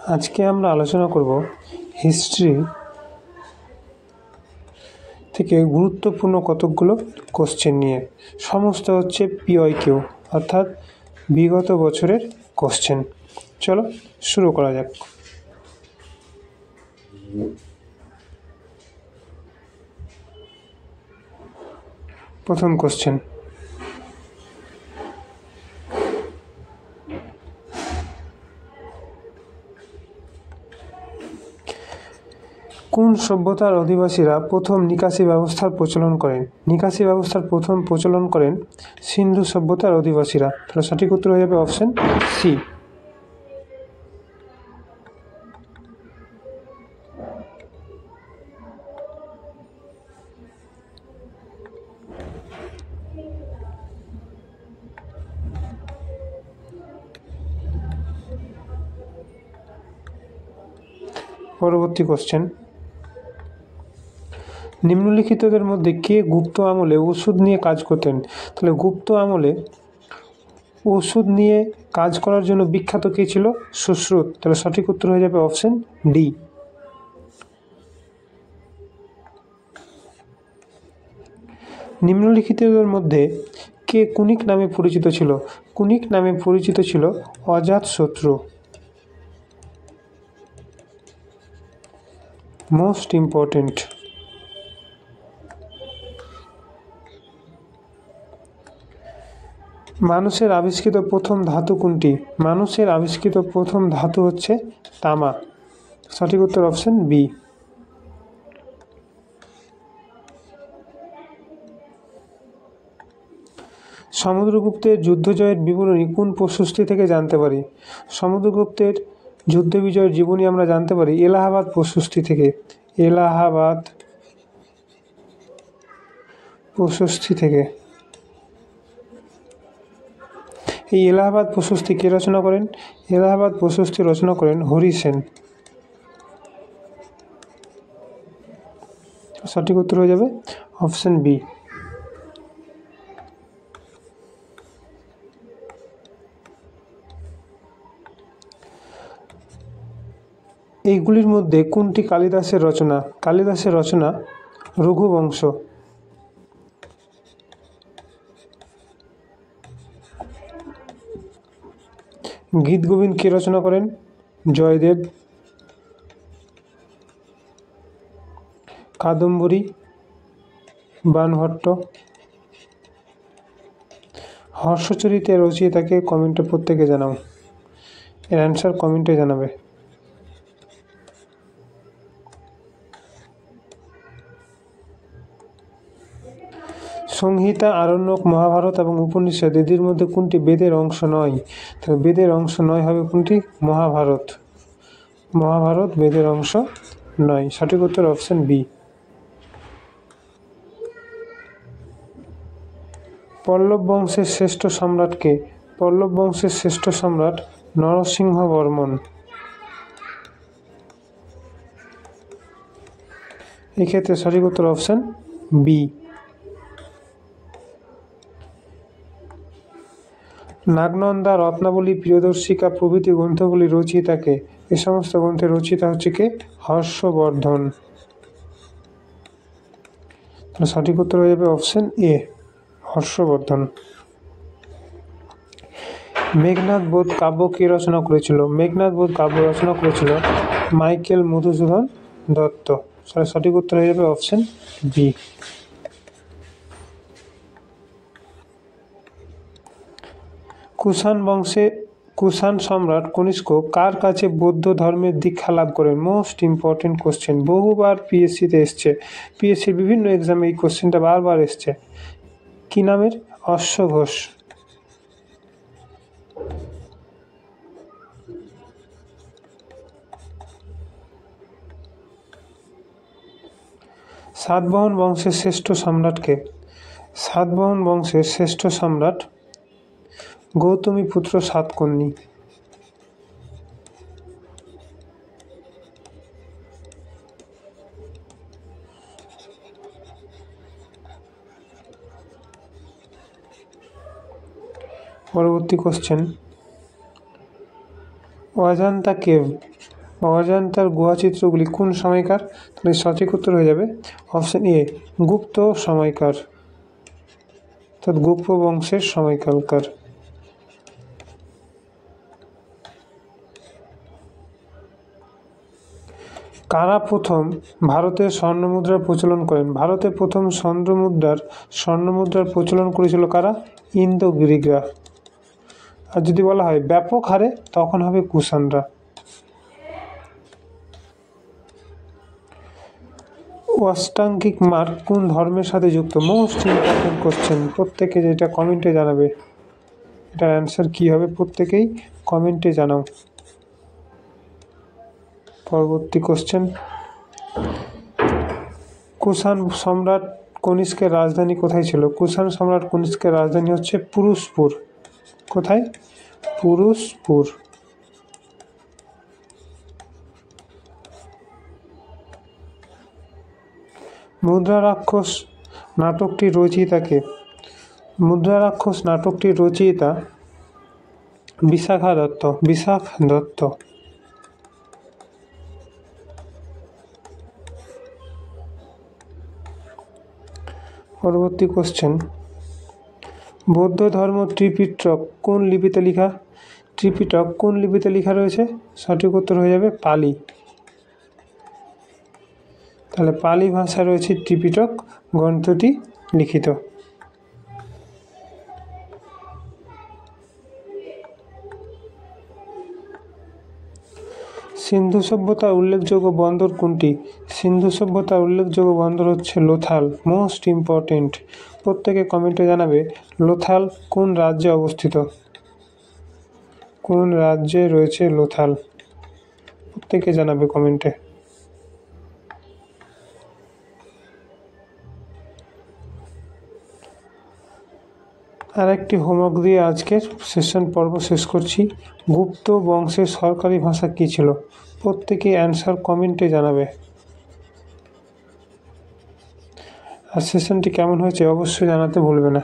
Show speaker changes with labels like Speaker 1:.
Speaker 1: আজকে আমরা আলোচনা করব হিস্ট্রি থেকে গুরুত্বপূর্ণ কতকগুলো কোশ্চেন নিয়ে। সমস্ত হচ্ছে PYQ অর্থাৎ বিগত বছরের কোশ্চেন। চলো শুরু করা যাক। প্রথম কোশ্চেন, কোন সভ্যতার অধিবাসীরা প্রথম নিকাশি ব্যবস্থার প্রচলন করেন? নিকাশি ব্যবস্থার প্রথম প্রচলন করেন সিন্ধু সভ্যতার অধিবাসীরা। তাহলে সঠিক উত্তর হয়ে যাবে অপশন সি। পরবর্তী কোশ্চেন, নিম্নলিখিতদের মধ্যে কে গুপ্ত আমলে ওষুধ নিয়ে কাজ করতেন? তাহলে গুপ্ত আমলে ওষুধ নিয়ে কাজ করার জন্য বিখ্যাত কে ছিল? সুশ্রুত। তাহলে সঠিক উত্তর হয়ে যাবে অপশন ডি। নিম্নলিখিতদের মধ্যে কে কুনিক নামে পরিচিত ছিল? কুনিক নামে পরিচিত ছিল অজাতশত্রু। Most important. মানুষের আবিষ্কৃত প্রথম ধাতু কোনটি? মানুষের আবিষ্কৃত প্রথম ধাতু হচ্ছে তামা। সঠিক উত্তর অপশন বি। সমুদ্রগুপ্তের যুদ্ধ জয়ের বিবরণী কোন প্রশস্তি থেকে জানতে পারি? সমুদ্রগুপ্তের যুদ্ধ বিজয়ের জীবনী আমরা জানতে পারি এলাহাবাদ প্রশস্তি থেকে। এলাহাবাদ প্রশস্তি থেকে। এই এলাহাবাদ প্রশস্তি কে রচনা করেন? এলাহাবাদ প্রশস্তি রচনা করেন হরি সেন। সঠিক উত্তর হয়ে যাবে অপশন বি। এইগুলির মধ্যে কোনটি কালিদাসের রচনা? কালিদাসের রচনা রঘুবংশ। গীত গোবিন্দ কে রচনা করেন? জয়দেব। কাদম্বরী বাণভট্ট। হর্ষচরিতের রচয়িতাকে কমেন্টে প্রত্যেকে জানাও। এর অ্যান্সার কমেন্টে জানাবে। সংহিতা, আরণ্যক, মহাভারত এবং উপনিষদ এদের মধ্যে কোনটি বেদের অংশ নয়? তাহলে বেদের অংশ নয় হবে কোনটি? মহাভারত। মহাভারত বেদের অংশ নয়। সঠিক উত্তর অপশন বি। পল্লব বংশের শ্রেষ্ঠ সম্রাটকে? পল্লব বংশের শ্রেষ্ঠ সম্রাট নরসিংহ বর্মন। এক্ষেত্রে সঠিক উত্তর অপশন বি। নাগনন্দা, রত্নাবলী, প্রিয়দর্শিকা প্রভৃতি গ্রন্থগুলি রচয়িতাকে? এ সমস্ত গ্রন্থের রচয়িতা হচ্ছে কে? হর্ষবর্ধন। সঠিক উত্তর হয়ে যাবে অপশন এ, হর্ষবর্ধন। মেঘনাদ বধ কাব্য কে রচনা করেছিল? মেঘনাদ বধ কাব্য রচনা করেছিল মাইকেল মধুসূদন দত্ত। সঠিক উত্তর হয়ে যাবে অপশন বি। কুষাণ বংশে কুষাণ সম্রাট কনিষ্ক কার কাছে বৌদ্ধ ধর্মের দীক্ষা লাভ করেন? মোস্ট ইম্পর্টেন্ট কোশ্চেন, বহুবার পিএসসিতে এসছে। পিএসসির বিভিন্ন এক্সামে এই কোশ্চেনটা বারবার এসছে। কি নামের? অশ্ব ঘোষ। সাতবাহন বংশের শ্রেষ্ঠ সম্রাটকে? সাতবাহন বংশের শ্রেষ্ঠ সম্রাট গৌতমী পুত্র সাতকর্ণী। পরবর্তী কোশ্চেন, অজন্তা কেভ অজন্তার গুহা চিত্রগুলি কোন সময়কার? তাহলে সঠিক উত্তর হয়ে যাবে অপশন এ, গুপ্ত সময়কার, অর্থাৎ গুপ্ত বংশের সময়কালকার। কারা প্রথম ভারতে স্বর্ণমুদ্রার প্রচলন করেন? ভারতে প্রথম স্বর্ণমুদ্রার প্রচলন করেছিল কারা? ইন্দো গ্রিকরা। আর যদি বলা হয় ব্যাপক হারে, তখন হবে কুষাণরা। অষ্টাঙ্গিক মার্গ কোন ধর্মের সাথে যুক্ত? মোস্ট ইম্পর্টেন্ট কোশ্চেন, প্রত্যেকে যেটা কমেন্টে জানাবে, এটার অ্যান্সার কি হবে প্রত্যেকেই কমেন্টে জানাও। পরবর্তী কোশ্চেন, কুষাণ সম্রাট কনিষ্কের রাজধানী কোথায় ছিল? কুষাণ সম্রাট কনিষ্কের রাজধানী হচ্ছে পুরুষপুর। কোথায়? পুরুষপুর। মুদ্রা রাক্ষস নাটকটির রচয়িতাকে? মুদ্রা রাক্ষস নাটকটির রচয়িতা বিশাখা দত্ত। বিশাখ দত্ত। পরবর্তী কোশ্চেন, বৌদ্ধ ধর্ম ত্রিপিটক কোন লিপিতে লেখা? ত্রিপিটক কোন লিপিতে লেখা রয়েছে? সঠিক উত্তর হয়ে যাবে পালি। তাহলে পালি ভাষায় রয়েছে ত্রিপিটক গ্রন্থটি লিখিত। সিন্ধু সভ্যতার উল্লেখযোগ্য বন্দর কোনটি? সিন্ধু সভ্যতার উল্লেখযোগ্য বন্দর হচ্ছে লোথাল। মোস্ট ইম্পর্টেন্ট, প্রত্যেকে কমেন্টে জানাবে লোথাল কোন রাজ্যে অবস্থিত? কোন রাজ্যে রয়েছে লোথাল? প্রত্যেকে জানাবে কমেন্টে। আর একটি হোমওয়ার্ক দিয়ে আজকের সেশন পর্ব শেষ করছি। গুপ্ত বংশের সরকারি ভাষা কী ছিল? প্রত্যেকে অ্যান্সার কমেন্টে জানাবে। আর সেশনটি কেমন হয়েছে অবশ্যই জানাতে ভুলবে না।